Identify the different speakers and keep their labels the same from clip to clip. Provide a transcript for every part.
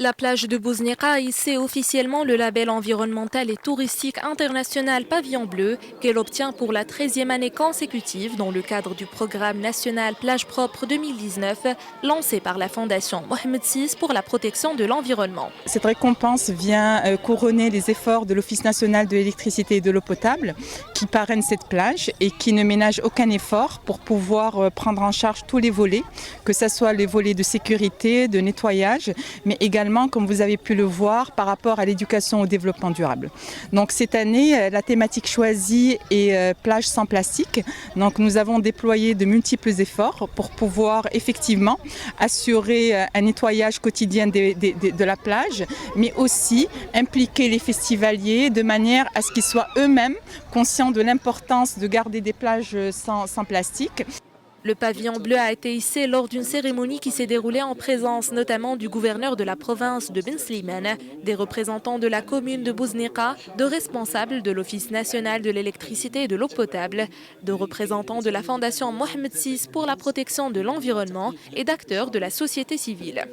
Speaker 1: La plage de Bouznika a hissé officiellement le label environnemental et touristique international Pavillon Bleu qu'elle obtient pour la 13e année consécutive dans le cadre du programme national Plage Propre 2019 lancé par la Fondation Mohamed VI pour la protection de l'environnement.
Speaker 2: Cette récompense vient couronner les efforts de l'Office national de l'électricité et de l'eau potable qui parraine cette plage et qui ne ménage aucun effort pour pouvoir prendre en charge tous les volets, que ce soit les volets de sécurité, de nettoyage, mais également, comme vous avez pu le voir, par rapport à l'éducation au développement durable. Donc cette année, la thématique choisie est plage sans plastique. Donc nous avons déployé de multiples efforts pour pouvoir effectivement assurer un nettoyage quotidien de la plage, mais aussi impliquer les festivaliers de manière à ce qu'ils soient eux-mêmes conscients de l'importance de garder des plages sans plastique.
Speaker 1: Le pavillon bleu a été hissé lors d'une cérémonie qui s'est déroulée en présence notamment du gouverneur de la province de Ben Slimane, des représentants de la commune de Bouznika, de responsables de l'Office national de l'électricité et de l'eau potable, de représentants de la Fondation Mohamed VI pour la protection de l'environnement et d'acteurs de la société civile.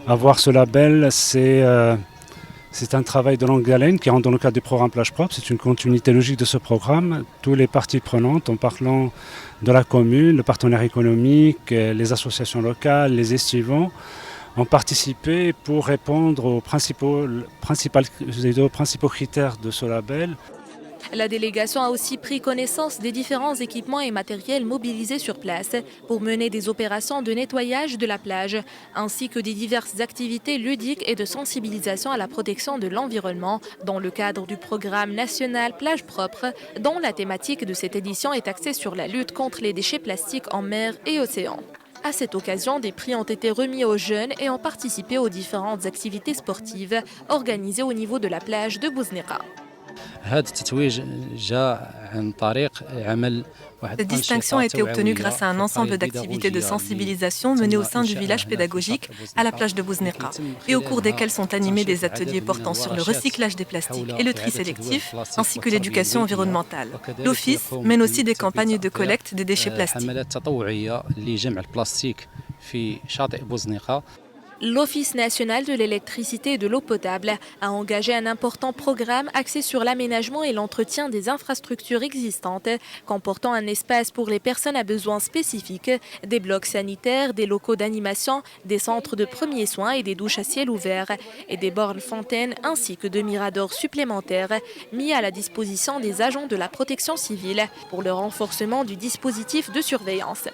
Speaker 3: Avoir ce label, c'est un travail de longue haleine qui rentre dans le cadre du programme Plage Propre. C'est une continuité logique de ce programme. Tous les parties prenantes, en parlant de la commune, le partenaire économique, les associations locales, les estivants, ont participé pour répondre aux principaux critères de ce label.
Speaker 1: La délégation a aussi pris connaissance des différents équipements et matériels mobilisés sur place pour mener des opérations de nettoyage de la plage, ainsi que des diverses activités ludiques et de sensibilisation à la protection de l'environnement dans le cadre du programme national Plage Propre, dont la thématique de cette édition est axée sur la lutte contre les déchets plastiques en mer et océan. À cette occasion, des prix ont été remis aux jeunes et ont participé aux différentes activités sportives organisées au niveau de la plage de Bouznika.
Speaker 4: Cette distinction a été obtenue grâce à un ensemble d'activités de sensibilisation menées au sein du village pédagogique à la plage de Bouznika et au cours desquelles sont animés des ateliers portant sur le recyclage des plastiques et le tri sélectif, ainsi que l'éducation environnementale. L'Office mène aussi des campagnes de collecte des déchets plastiques.
Speaker 1: L'Office national de l'électricité et de l'eau potable a engagé un important programme axé sur l'aménagement et l'entretien des infrastructures existantes, comportant un espace pour les personnes à besoins spécifiques, des blocs sanitaires, des locaux d'animation, des centres de premiers soins et des douches à ciel ouvert, et des bornes fontaines ainsi que de miradors supplémentaires mis à la disposition des agents de la protection civile pour le renforcement du dispositif de surveillance.